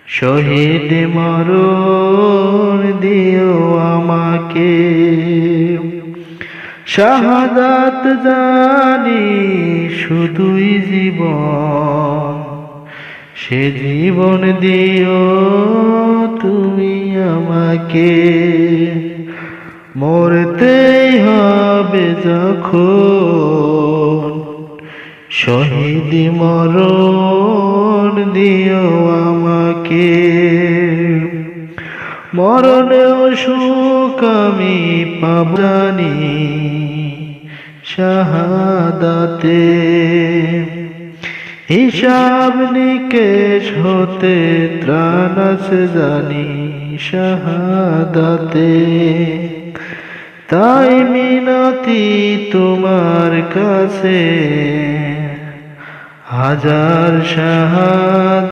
শহীদ মরণ দিও আমাকে, শাহাদাত জানি শুধুই জীবন, সে জীবন দিও তুমি আমাকে। মরতেই হবে যখন, শহীদ মরণ দিও আমাকে। মরণেও সুখ আমি পাব জানি শাহাদাতে, হিসাব নিকেশ হতে ত্রাণ আছে জানি শাহাদাতে। তাই মিনতি তোমার কাছে, হাজার শাহাদাত